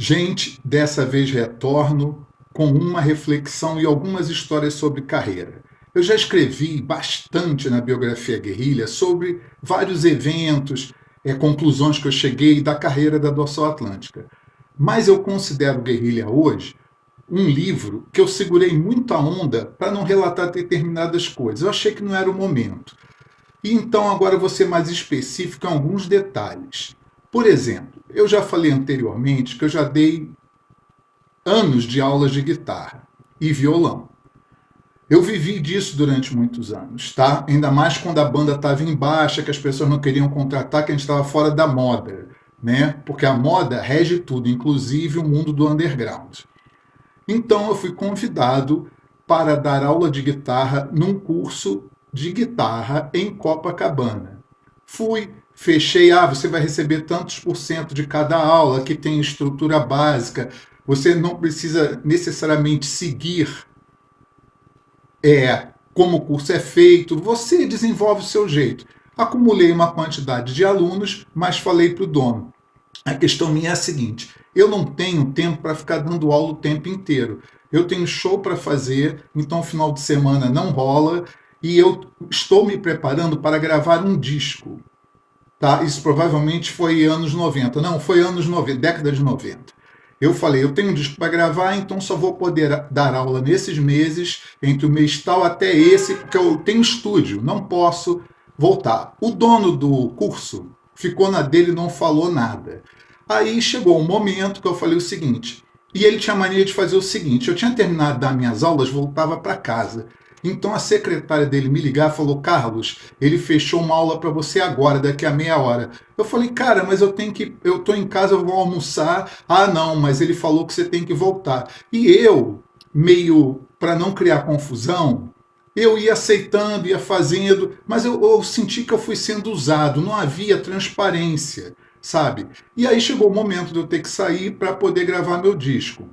Gente, dessa vez retorno com uma reflexão e algumas histórias sobre carreira. Eu já escrevi bastante na biografia Guerrilha sobre vários eventos, conclusões que eu cheguei da carreira da Dorsal Atlântica. Mas eu considero Guerrilha hoje um livro que eu segurei muito a onda para não relatar determinadas coisas. Eu achei que não era o momento. E então agora eu vou ser mais específico em alguns detalhes. Por exemplo, eu já falei anteriormente que eu já dei anos de aulas de guitarra e violão. Eu vivi disso durante muitos anos, tá? Ainda mais quando a banda estava em baixa, que as pessoas não queriam contratar, que a gente estava fora da moda, né? Porque a moda rege tudo, inclusive o mundo do underground. Então eu fui convidado para dar aula de guitarra num curso de guitarra em Copacabana. Fui, fechei, você vai receber tantos por cento de cada aula, que tem estrutura básica, você não precisa necessariamente seguir como o curso é feito, você desenvolve o seu jeito. Acumulei uma quantidade de alunos, mas falei para o dono, a questão minha é a seguinte: eu não tenho tempo para ficar dando aula o tempo inteiro. Eu tenho show para fazer, então final de semana não rola, e eu estou me preparando para gravar um disco. Tá? Isso provavelmente foi anos 90. Não, foi anos 90, década de 90. Eu falei, eu tenho um disco para gravar, então só vou poder dar aula nesses meses, entre o mês tal até esse, porque eu tenho estúdio, não posso voltar. O dono do curso ficou na dele e não falou nada. Aí chegou um momento que eu falei o seguinte, e ele tinha mania de fazer o seguinte, eu tinha terminado das minhas aulas, voltava para casa. Então a secretária dele me ligar e falou, Carlos, ele fechou uma aula para você agora, daqui a meia hora. Eu falei, cara, mas eu tô em casa, eu vou almoçar. Ah, não, mas ele falou que você tem que voltar. E eu, meio para não criar confusão, eu ia aceitando, ia fazendo, mas eu senti que eu fui sendo usado, não havia transparência, sabe? E aí chegou o momento de eu ter que sair para poder gravar meu disco.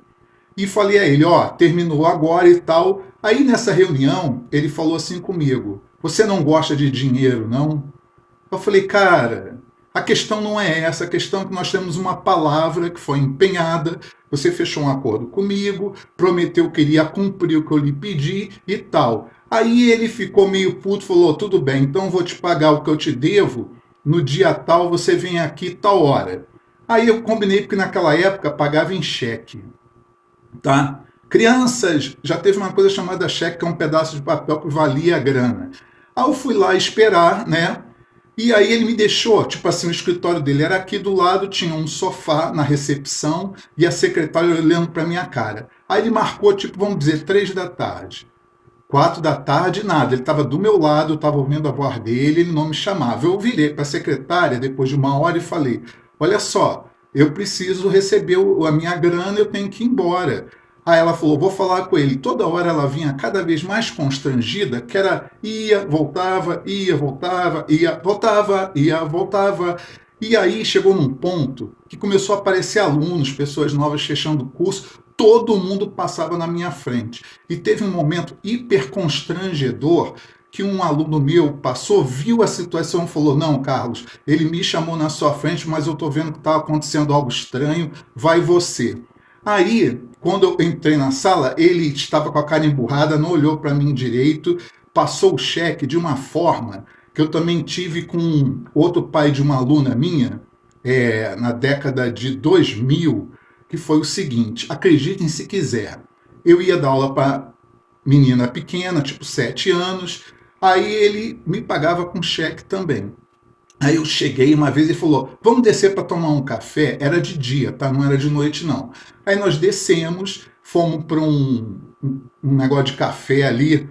E falei a ele, terminou agora e tal. Aí nessa reunião, ele falou assim comigo, você não gosta de dinheiro, não? Eu falei, cara, a questão não é essa, a questão é que nós temos uma palavra que foi empenhada, você fechou um acordo comigo, prometeu que iria cumprir o que eu lhe pedi e tal. Aí ele ficou meio puto, falou, tudo bem, então vou te pagar o que eu te devo, no dia tal você vem aqui tal hora. Aí eu combinei, porque naquela época pagava em cheque, tá? Crianças, já teve uma coisa chamada cheque, que é um pedaço de papel que valia a grana. Aí eu fui lá esperar, né? E aí ele me deixou, tipo assim, o escritório dele era aqui do lado, tinha um sofá na recepção e a secretária olhando para minha cara. Aí ele marcou, tipo, vamos dizer, 3 da tarde. 4 da tarde, nada. Ele estava do meu lado, eu estava ouvindo a voz dele, ele não me chamava. Eu virei para a secretária depois de uma hora e falei: olha só, eu preciso receber a minha grana, eu tenho que ir embora. Aí ela falou: vou falar com ele. Toda hora ela vinha cada vez mais constrangida, que era ia, voltava, ia, voltava, ia, voltava, ia, voltava. E aí chegou num ponto que começou a aparecer alunos, pessoas novas fechando o curso, todo mundo passava na minha frente. E teve um momento hiper constrangedor que um aluno meu passou, viu a situação e falou: não, Carlos, ele me chamou na sua frente, mas eu estou vendo que está acontecendo algo estranho, vai você. Aí, quando eu entrei na sala, ele estava com a cara emburrada, não olhou para mim direito, passou o cheque de uma forma que eu também tive com outro pai de uma aluna minha, na década de 2000, que foi o seguinte, acreditem se quiser, eu ia dar aula para menina pequena, tipo 7 anos, aí ele me pagava com cheque também. Aí eu cheguei uma vez e falou: vamos descer para tomar um café? Era de dia, tá? Não era de noite, não. Aí nós descemos, fomos para um negócio de café ali,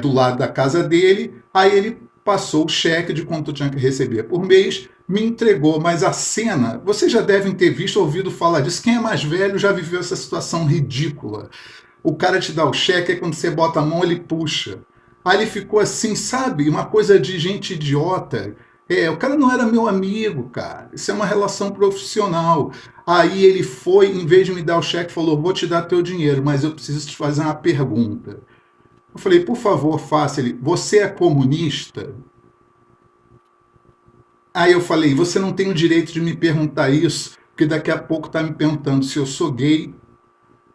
do lado da casa dele. Aí ele passou o cheque de quanto eu tinha que receber por mês, me entregou. Mas a cena, vocês já devem ter visto, ouvido falar disso. Quem é mais velho já viveu essa situação ridícula. O cara te dá o cheque, aí quando você bota a mão, ele puxa. Aí ele ficou assim, sabe? Uma coisa de gente idiota. O cara não era meu amigo, cara. Isso é uma relação profissional. Aí ele foi, em vez de me dar o cheque, falou: vou te dar teu dinheiro, mas eu preciso te fazer uma pergunta. Eu falei: por favor, faça. Ele: você é comunista? Aí eu falei: você não tem o direito de me perguntar isso. porque daqui a pouco tá me perguntando se eu sou gay,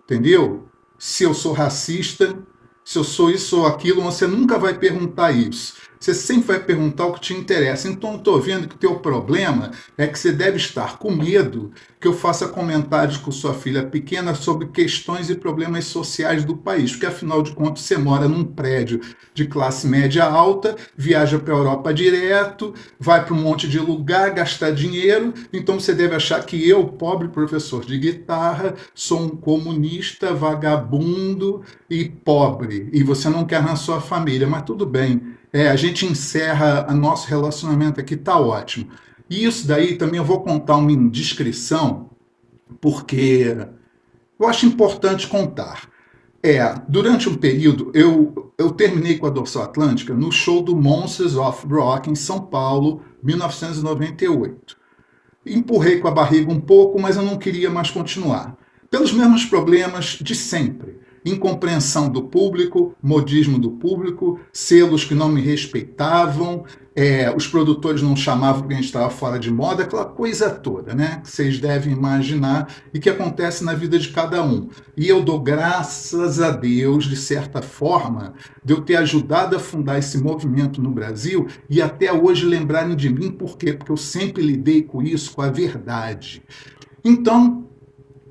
entendeu? Se eu sou racista, se eu sou isso ou aquilo, você nunca vai perguntar isso. Você sempre vai perguntar o que te interessa. Então, eu estou vendo que o teu problema é que você deve estar com medo que eu faça comentários com sua filha pequena sobre questões e problemas sociais do país, porque afinal de contas você mora num prédio de classe média alta, viaja para a Europa direto, vai para um monte de lugar gastar dinheiro, então você deve achar que eu, pobre professor de guitarra, sou um comunista, vagabundo e pobre, e você não quer na sua família, mas tudo bem. A gente encerra o nosso relacionamento aqui, tá ótimo. E isso daí também eu vou contar uma indiscrição, porque eu acho importante contar. Durante um período, eu terminei com a Dorsal Atlântica no show do Monsters of Rock em São Paulo, 1998. Empurrei com a barriga um pouco, mas eu não queria mais continuar. Pelos mesmos problemas de sempre. Incompreensão do público, modismo do público, selos que não me respeitavam, os produtores não chamavam porque a gente estava fora de moda, aquela coisa toda, né? Que vocês devem imaginar e que acontece na vida de cada um. E eu dou graças a Deus, de certa forma, de eu ter ajudado a fundar esse movimento no Brasil e até hoje lembrarem de mim. Por quê? Porque eu sempre lidei com isso, com a verdade. Então,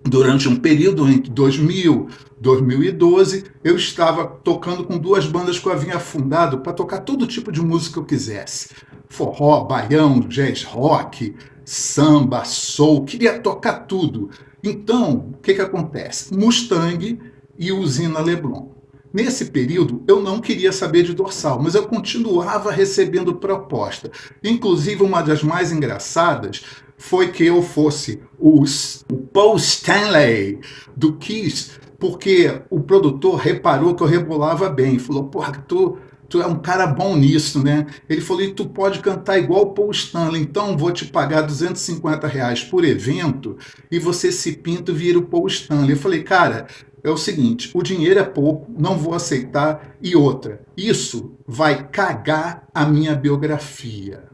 durante um período entre 2000 e 2012, eu estava tocando com duas bandas que eu havia fundado para tocar todo tipo de música que eu quisesse. Forró, baião, jazz rock, samba, soul, queria tocar tudo. Então, o que acontece? Mustang e Usina Leblon. Nesse período, eu não queria saber de Dorsal, mas eu continuava recebendo proposta. Inclusive, uma das mais engraçadas foi que eu fosse o Paul Stanley do Kiss, porque o produtor reparou que eu rebolava bem, falou, porra, tu é um cara bom nisso, né? Ele falou, e tu pode cantar igual o Paul Stanley, então vou te pagar R$ 250 por evento e você se pinta e vira o Paul Stanley. Eu falei, cara, é o seguinte, o dinheiro é pouco, não vou aceitar, e outra, isso vai cagar a minha biografia.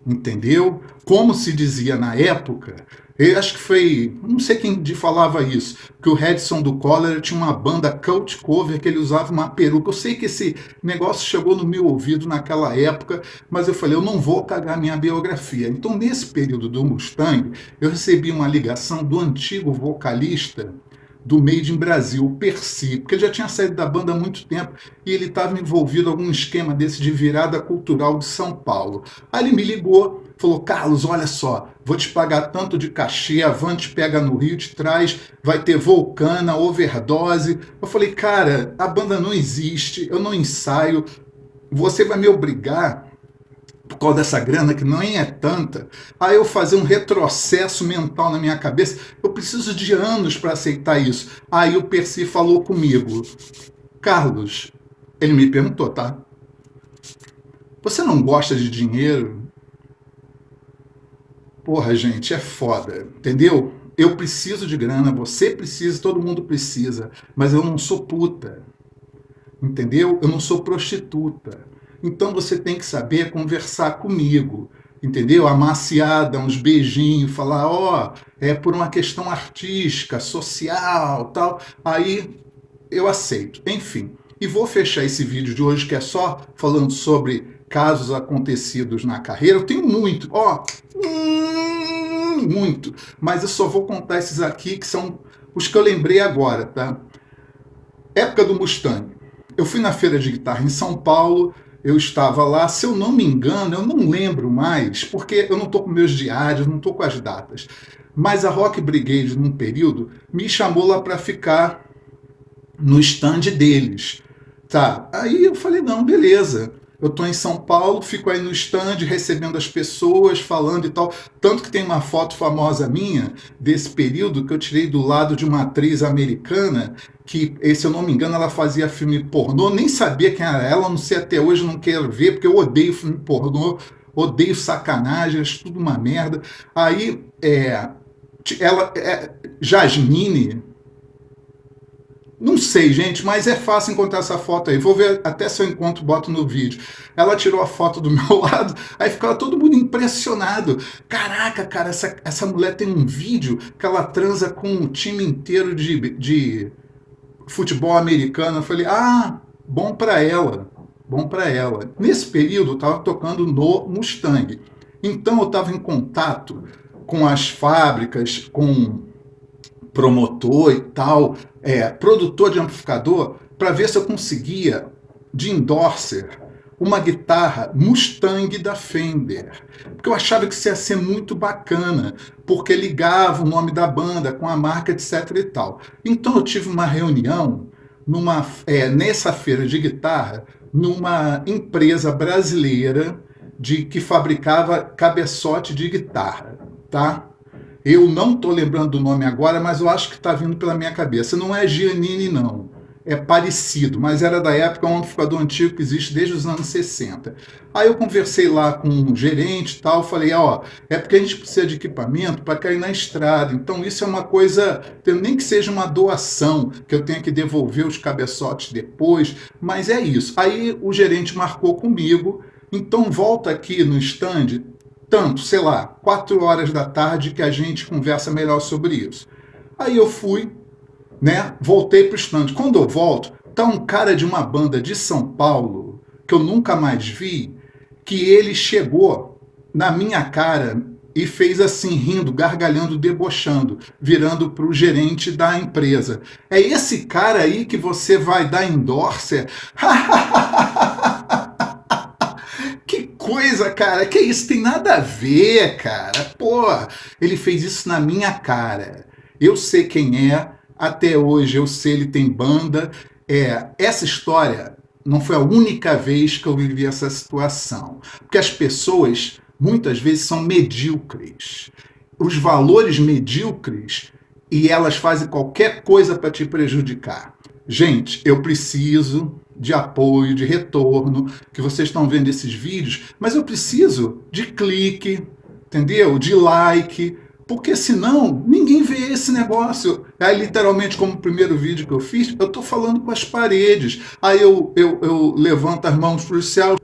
Entendeu? Como se dizia na época, eu acho que foi, não sei quem falava isso, que o Edson do Cólera tinha uma banda cult cover que ele usava uma peruca. Eu sei que esse negócio chegou no meu ouvido naquela época, mas eu falei, eu não vou cagar minha biografia. Então, nesse período do Mustang, eu recebi uma ligação do antigo vocalista do Made in Brasil, o Percy, porque ele já tinha saído da banda há muito tempo e ele estava envolvido em algum esquema desse de virada cultural de São Paulo. Aí ele me ligou, falou, Carlos, olha só, vou te pagar tanto de cachê, a van te pega no Rio, te traz, vai ter Vulcana, Overdose. Eu falei, cara, a banda não existe, eu não ensaio, você vai me obrigar por causa dessa grana, que nem é tanta, aí eu fazer um retrocesso mental na minha cabeça, eu preciso de anos para aceitar isso. Aí o Percy falou comigo, Carlos, ele me perguntou, tá? Você não gosta de dinheiro? Porra, gente, é foda, entendeu? Eu preciso de grana, você precisa, todo mundo precisa, mas eu não sou puta, entendeu? Eu não sou prostituta. Então você tem que saber conversar comigo, entendeu? Amaciada, uns beijinhos, falar, ó, é por uma questão artística, social, tal. Aí eu aceito. Enfim, e vou fechar esse vídeo de hoje, que é só falando sobre casos acontecidos na carreira. Eu tenho muito, muito, mas eu só vou contar esses aqui, que são os que eu lembrei agora, tá? Época do Mustang. Eu fui na feira de guitarra em São Paulo, eu estava lá, se eu não me engano, eu não lembro mais, porque eu não estou com meus diários, não estou com as datas, mas a Rock Brigade, num período, me chamou lá para ficar no stand deles. Tá, aí eu falei, não, beleza, eu estou em São Paulo, fico aí no stand, recebendo as pessoas, falando e tal, tanto que tem uma foto famosa minha, desse período, que eu tirei do lado de uma atriz americana, que, se eu não me engano, ela fazia filme pornô, nem sabia quem era ela, não sei até hoje, não quero ver, porque eu odeio filme pornô, odeio sacanagem, acho tudo uma merda. Aí, Jasmine, Não sei, gente, mas é fácil encontrar essa foto aí. Vou ver até se eu encontro, boto no vídeo. Ela tirou a foto do meu lado, aí ficava todo mundo impressionado. Caraca, cara, essa mulher tem um vídeo que ela transa com um time inteiro de futebol americano. Eu falei, ah, bom pra ela, bom pra ela. Nesse período eu estava tocando no Mustang. Então eu estava em contato com as fábricas, com promotor e tal, produtor de amplificador, para ver se eu conseguia, de endorser, uma guitarra Mustang da Fender. Porque eu achava que isso ia ser muito bacana, porque ligava o nome da banda com a marca, etc e tal. Então eu tive uma reunião nessa feira de guitarra, numa empresa brasileira que fabricava cabeçote de guitarra, tá? Eu não estou lembrando do nome agora, mas eu acho que está vindo pela minha cabeça. Não é Giannini, não. É parecido, mas era da época, um amplificador antigo que existe desde os anos 60. Aí eu conversei lá com um gerente e tal, falei, ó, é porque a gente precisa de equipamento para cair na estrada. Então isso é uma coisa, nem que seja uma doação, que eu tenha que devolver os cabeçotes depois, mas é isso. Aí o gerente marcou comigo, então volta aqui no stand, tanto, sei lá, 4 horas da tarde que a gente conversa melhor sobre isso. Aí eu fui, né, voltei pro stand. Quando eu volto, tá um cara de uma banda de São Paulo, que eu nunca mais vi, que ele chegou na minha cara e fez assim, rindo, gargalhando, debochando, virando pro gerente da empresa. É esse cara aí que você vai dar endorser? Que coisa, cara, que isso tem nada a ver, cara. Pô, ele fez isso na minha cara. Eu sei quem é, até hoje eu sei, ele tem banda. Essa história não foi a única vez que eu vivi essa situação. Porque as pessoas, muitas vezes, são medíocres. Os valores medíocres, e elas fazem qualquer coisa para te prejudicar. Gente, eu preciso de apoio, de retorno, que vocês estão vendo esses vídeos, mas eu preciso de clique, entendeu? De like, porque senão ninguém vê esse negócio. Aí, literalmente, como o primeiro vídeo que eu fiz, eu estou falando com as paredes. Aí eu levanto as mãos para o céu,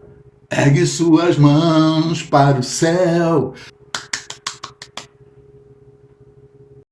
ergue suas mãos para o céu.